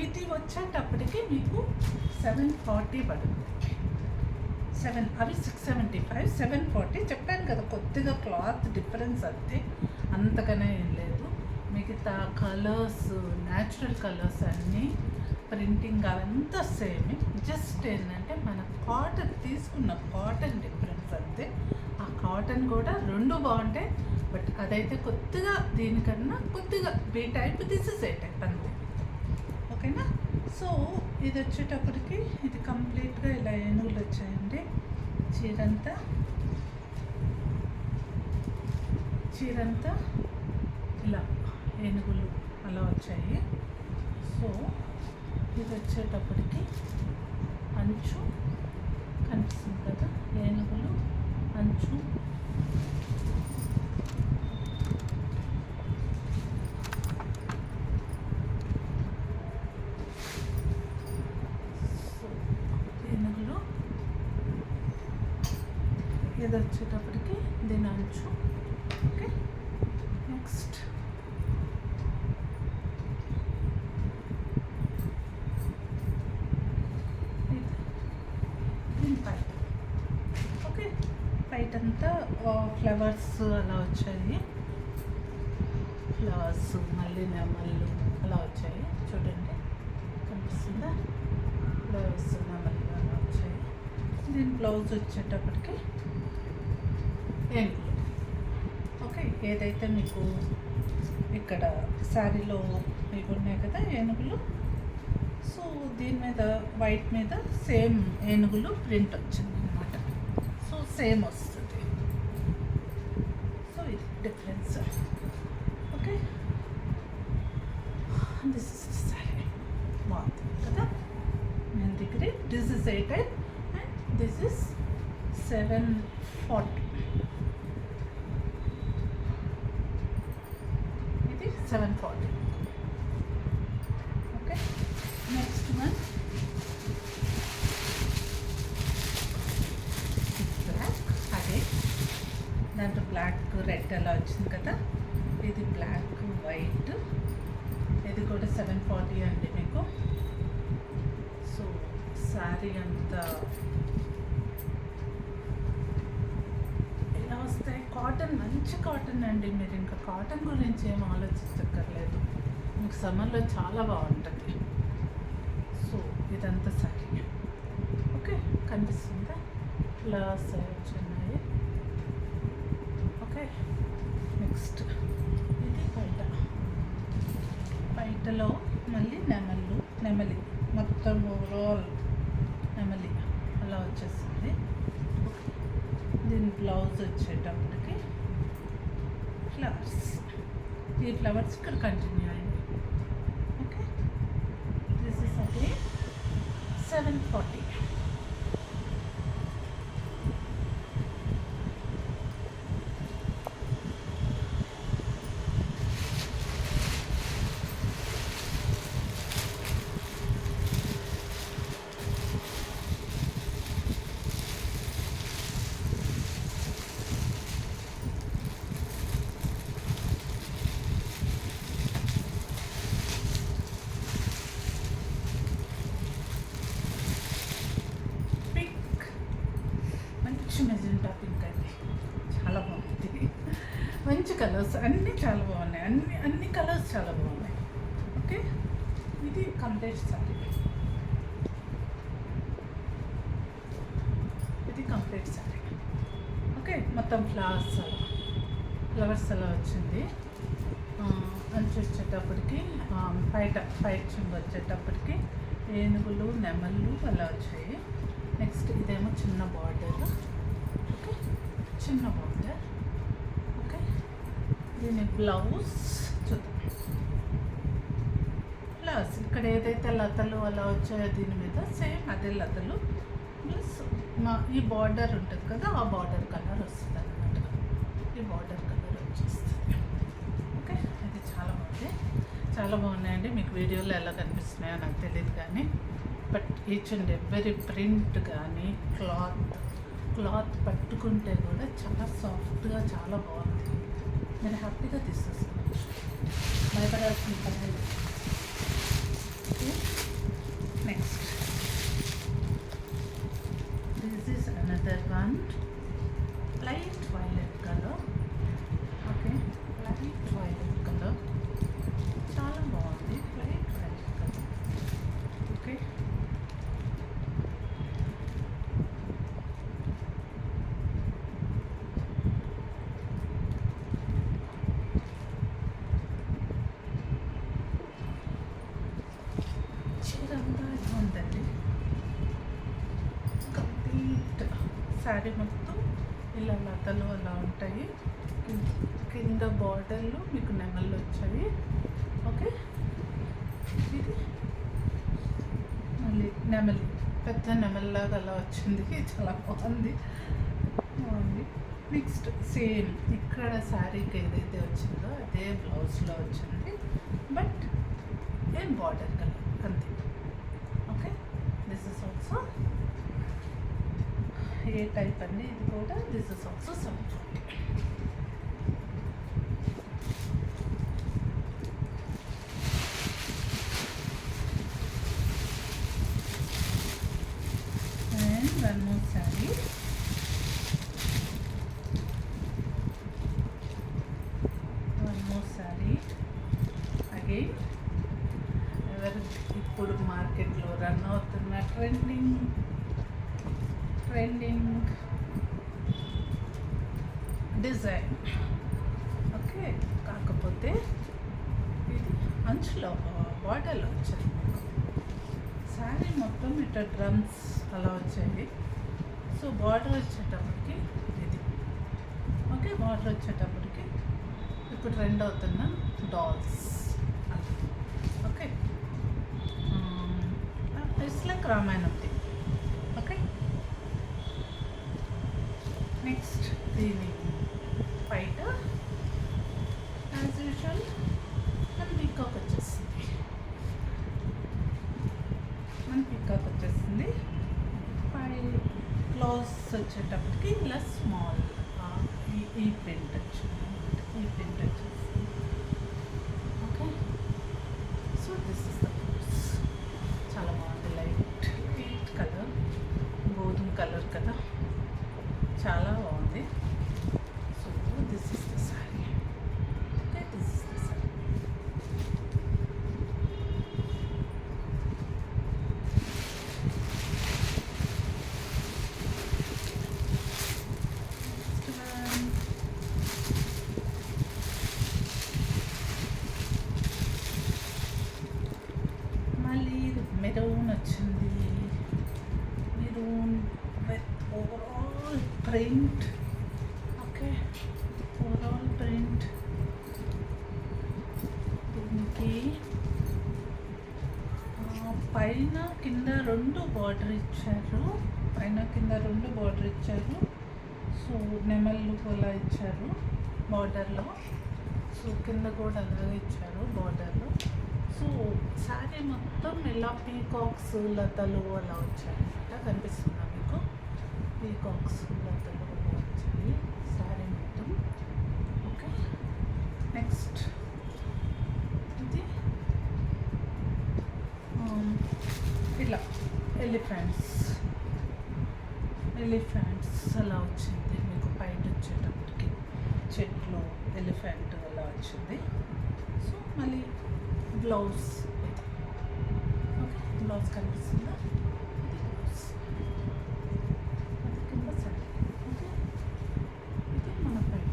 ఇది వచ్చేటప్పటికి మీకు 740 పడుతుంది. అవి 675, 740 చెప్పాను కదా, కొద్దిగా క్లాత్ డిఫరెన్స్ అంతే, అంతగానే ఏం లేదు. మిగతా కలర్స్, న్యాచురల్ కలర్స్ అన్నీ ప్రింటింగ్ అవంతా సేమ్. జస్ట్ ఏంటంటే మన కాటన్ తీసుకున్న కాటన్ డిఫరెన్స్ అంతే. ఆ కాటన్ కూడా రెండు బాగుంటాయి, బట్ అదైతే కొద్దిగా దీనికన్నా కొద్దిగా B type, this is a type అంతే. ఓకేనా? సో ఇది వచ్చేటప్పటికి ఇది కంప్లీట్గా ఇలా ఏనుగులు వచ్చాయండి. చీరంతా ఇలా ఏనుగులు అలా వచ్చాయి. సో ఇది వచ్చేటప్పటికి అంచు కనిపిస్తుంది కదా, ఏనుగులు అంచు. ఏనుగులు ఇది వచ్చేటప్పటికి దీని అంచు. ఓకే, నెక్స్ట్ దీని పైట. ఓకే, పైట అంతా ఫ్లవర్స్ అలా వచ్చాయి, ఫ్లవర్స్ మళ్ళీ నెమళ్ళు అలా వచ్చాయి. చూడండి, కనిపిస్తుందా? ఫ్లవర్స్ నెమళ్ళు అలా వచ్చాయి. దీని బ్లౌజ్ వచ్చేటప్పటికి ఏనుగులు. ఓకే, ఏదైతే మీకు ఇక్కడ శారీలో మీకు ఉన్నాయి కదా ఏనుగులు, సో దీని మీద వైట్ మీద సేమ్ ఏనుగులు ప్రింట్ వచ్చింది అనమాట. సో సేమ్ వస్తుంది. సో ఇది difference. Okay, this is sari బాగుంది కదా. నేను దగ్గర this is 8 and this is 740. ఇది 740. Okay, next one black. అదే దాంట్లో బ్లాక్ రెడ్ అలా వచ్చింది కదా, ఇది బ్లాక్ వైట్. ఇది కూడా 740 అండి మీకు. సో శారీ అంతా ఇలా వస్తాయి. కాటన్, మంచి కాటన్ అండి. మీరు ఇంకా కాటన్ గురించి ఏం ఆలోచించక్కర్లేదు, మీకు సమ్మర్లో చాలా బాగుంటుంది. సో ఇదంతా శారీ. ఓకే, కనిపిస్తుందా? ఫ్లవర్స్ వచ్చినాయి. ఓకే, నెక్స్ట్ ఇది బయటలో మళ్ళీ నెమలి మొత్తం ఓవరాల్ నెమలి అలా వచ్చేసింది. దీని బ్లౌజ్ వచ్చేటప్పటికి ఫ్లవర్స్, ఈ ఫ్లవర్స్ ఇక్కడ కంటిన్యూ అయింది. ఓకే, దిస్ ఇస్ అదే 740. మెజెంటా పింక్ అండి, చాలా బాగుంది. మంచి కలర్స్ అన్నీ చాలా బాగున్నాయి, అన్ని కలర్స్ చాలా బాగున్నాయి. ఓకే, ఇది కంప్లీట్ సారీ. ఇది కంప్లీట్ సారీ. ఓకే, మొత్తం ఫ్లవర్స్ అలా వచ్చింది. అంచు వచ్చేటప్పటికి పైట్ చింగ్ వచ్చేటప్పటికి ఏనుగులు నెమళ్ళు అలా వచ్చాయి. నెక్స్ట్ ఇదేమో చిన్న బార్డర్. ఓకే, చిన్న బార్డర్. ఓకే, దీని బ్లౌజ్ చూద్దాం. ప్లస్ ఇక్కడ ఏదైతే లతలు అలా వచ్చాయో దీని మీద సేమ్ అదే లతలు ప్లస్ ఈ బార్డర్ ఉంటుంది కదా, ఆ బార్డర్ కలర్ వస్తుంది అన్నమాట. ఈ బార్డర్ కలర్ వచ్చేస్తుంది. ఓకే, ఇది చాలా బాగున్నాయండి. మీకు వీడియోలో ఎలా కనిపిస్తున్నాయో నాకు తెలియదు కానీ, but each and every print కానీ క్లాత్ పట్టుకుంటే కూడా చాలా సాఫ్ట్గా చాలా బాగుంది. మీరు హ్యాపీగా తీసేసుకోవచ్చు, భయపడాల్సిన పని లేదు. Okay, next this is another one, light violet colour. Okay, light violet colour చాలా బాగుంది, లైట్ వైలెట్ కలర్. ఓకే, చీరంతా ఇలా ఉందండి. కంప్లీట్ శారీ మొత్తం ఇలా లతలు అలా ఉంటాయి. కింద బార్డర్లో మీకు నెమళ్ళు వచ్చాయి. ఓకే, ఇది మళ్ళీ నెమలి, పెద్ద నెమల్లాగా అలా వచ్చింది, చాలా బాగుంది. నెక్స్ట్ సేమ్ ఇక్కడ శారీకి ఏదైతే వచ్చిందో అదే బ్లౌజ్లో వచ్చింది, బట్ ఏం బార్డర్ కలర్ అంతే. Okay, this is also a type అండి ఇది కూడా. This is also 740. And one more saree. One more saree. Again, ఎవరు ఇప్పుడు మార్కెట్లో రన్ అవుతున్న ట్రెండింగ్ డిజైన్. ఓకే, కాకపోతే ఇది అంచులో బార్డర్లో వచ్చింది. శారీ మొత్తం ఇట్లా డ్రమ్స్ అలా వచ్చాయి. సో బార్డర్ వచ్చేటప్పటికి ఇది. ఓకే, బార్డర్ వచ్చేటప్పటికి ఇప్పుడు ట్రెండ్ అవుతున్న dolls. Okay, it's like Ramayanam. Okay, next దీని బయట యాజ్ యూజువల్ మన పీకాక్ వచ్చేసింది. పై క్లాస్ వచ్చేటప్పటికి ఇలా స్మాల్ ఈ ప్రింట్ వచ్చింది. Okay, so this is the class. చాలా బాగుంది, లైట్ కలర్, గోధుమ కలర్ కదా, చాలా బాగుంది. So this is the sorry. Okay, this is the sorry. మళ్ళీ మెరూన్ వచ్చింది. Maroon with overall print. Okay, overall print. దీనికి పైన కింద రెండు బార్డర్ ఇచ్చారు. సో నెమళ్ళు అలా ఇచ్చారు బార్డర్లో. సో కింద కూడా అలాగే ఇచ్చారు బార్డర్లో. సో శారీ మొత్తం ఇలా పీకాక్స్ లతలు అలా వచ్చాయన్నమాట. కనిపిస్తుందా మీకు? పీకాక్స్ లతలు అలా వచ్చాయి శారీ మొత్తం. ఓకే, నెక్స్ట్ ఇది ఇలా ఎలిఫెంట్స్ అలా వచ్చింది మీకు. పైన వచ్చేటప్పటికి చెట్లు, ఎలిఫెంట్ అలా వచ్చింది. సో మళ్ళీ బ్లౌజ్ ఇది. ఓకే, బ్లౌజ్ కనిపిస్తుందా? ఇది బ్లౌజ్, అది కింద శారీ. ఓకే, ఇది మన పైన.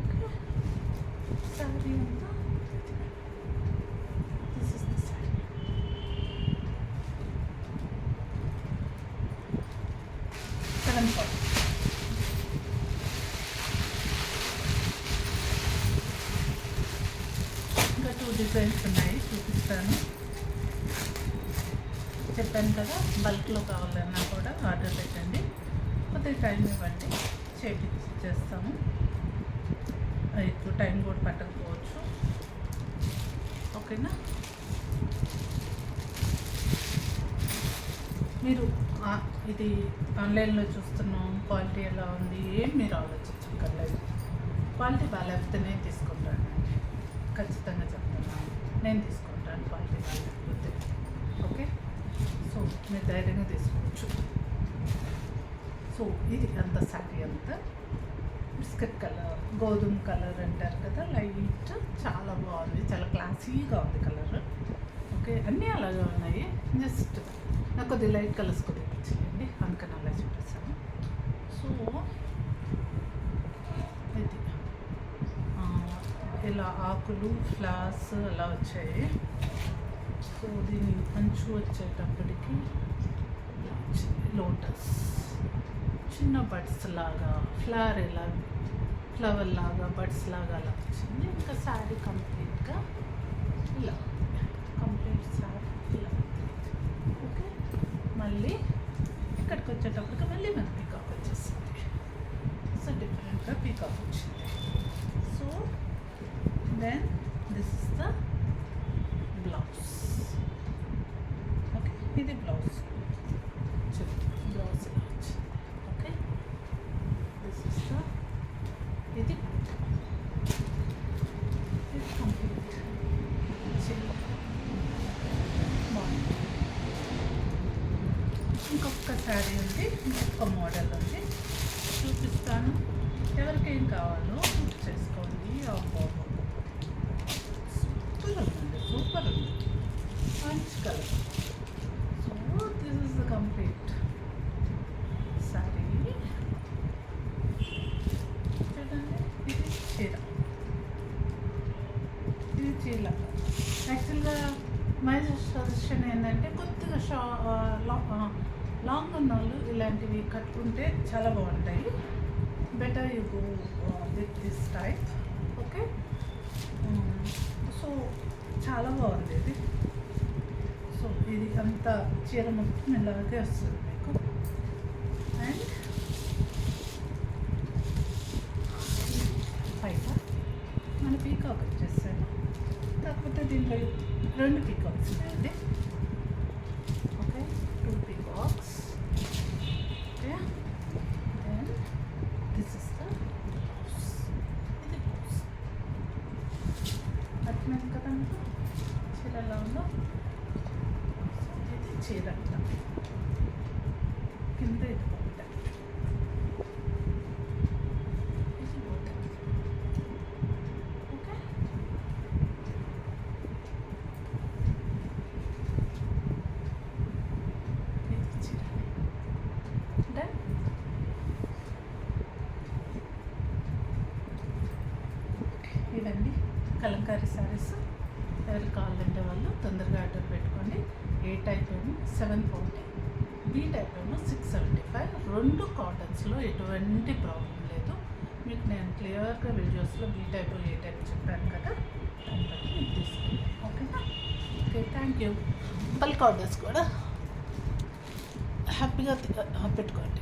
ఓకే, శారీ అంతా దిస్ ఇస్ ద శారీ. ఇంకా 2 డిజైన్స్ ఉన్నాయి, చూపిస్తాను. చెప్పాను కదా, బల్క్లో కావాలన్నా కూడా ఆర్డర్ పెట్టండి. కొద్దిగా టైం ఇవ్వండి, చేస్తాము. ఎక్కువ టైం కూడా పట్టకపోవచ్చు. ఓకేనా? మీరు ఇది ఆన్లైన్లో చూస్తున్నాం, క్వాలిటీ ఎలా ఉంది ఏం మీరు ఆలోచించక్కర్లేదు. క్వాలిటీ బాగాలేకపోతే నేను తీసుకుంటానండి, ఖచ్చితంగా చెప్తున్నాను. నేను తీసుకుంటాను క్వాలిటీ ఉండాలి లేకపోతే. ఓకే, సో మీరు ధైర్యంగా తీసుకోవచ్చు. సో ఇది అంత శారీ అంతా బిస్కెట్ కలర్, గోధుమ కలర్ అంటారు కదా, లైట్, చాలా బాగుంది, చాలా క్లాసీగా ఉంది కలర్. ఓకే, అన్నీ అలాగే ఉన్నాయి, జస్ట్ నాకు కొద్దిగా లైట్ కలర్స్ కొద్దిగా పిచ్చేయండి, అందుకని అలా చూపిస్తాను. సో ఇది ఇలా ఆకులు, ఫ్లవర్స్ అలా వచ్చాయి. సో దీని అంచు వచ్చేటప్పటికి లోటస్, చిన్న బడ్స్ లాగా, ఫ్లవర్ లాగా, బడ్స్ లాగా అలా వచ్చింది. ఇంకా శారీ కంప్లీట్గా ఇలా, కంప్లీట్ శారీ ఇలా. ఓకే, మళ్ళీ ఇక్కడికి వచ్చేటప్పటికి మళ్ళీ మన పీకాక్ వచ్చేసింది. సో డిఫరెంట్గా పీకాక్ వచ్చింది. So then this is the blouse. Okay, ఇది బ్లౌజ్, బ్లౌజ్ ఇలా వచ్చింది. ఓకే, దిస్ ఇస్ ద, ఇది కంప్లీట్ బాగుంది. ఇంకొక శారీ ఉంది, ఇంకొక మోడల్ ఉంది, చూపిస్తాను. ఎవరికేం కావాలో బుక్ చేసుకోండి. సూపర్ ఉంది, సూపర్ ఉంది, మంచి colour. So this is the complete sari. చూడండి, ఇది చీర, ఇది చీర. యాక్చువల్గా మై సజెషన్ ఏంటంటే కొద్దిగా లాంగ్ ఉన్న వాళ్ళు ఇలాంటివి కట్టుకుంటే చాలా బాగుంటాయి. Better you go with this type. Okay, so చాలా బాగుంది ఇది. సో ఇది అంతా చీర మొత్తం ఇలాగే వస్తుంది మీకు. అండ్ పైన మన పీకాక్ వచ్చేసాను, కాకపోతే దీంట్లో 2 పీకాక్స్ ఉన్నాయండి. Okay, 2 peacocks. Okay, then this is the blouse. ఇది బ్లౌజ్ అర్థమైంది కదా మీకు, చీర ఎలా ఉందో. ఇది చీర అంతా కింద, ఇది బాగుంటుంది, ఇది బాగుంటుంది. ఓకే, ఇది చీర. డన్. ఇవన్నీ కలంకారీ శారీస్. ఎవరికి కావాలంటే వాళ్ళు తొందరగా ఆర్డర్ పెట్టుకోండి. ఏ టైప్ ఏమో 740, బి టైప్ ఏమో 675. 2 కాటన్స్లో ఎటువంటి ప్రాబ్లం లేదు. మీకు నేను క్లియర్గా వీడియోస్లో బి టైప్, ఏ టైప్ చెప్పాను కదా, దాన్ని బట్టి మీకు తీసుకోండి. ఓకేనా? Okay, thank you. Bulk orders కూడా హ్యాపీగా పెట్టుకోండి.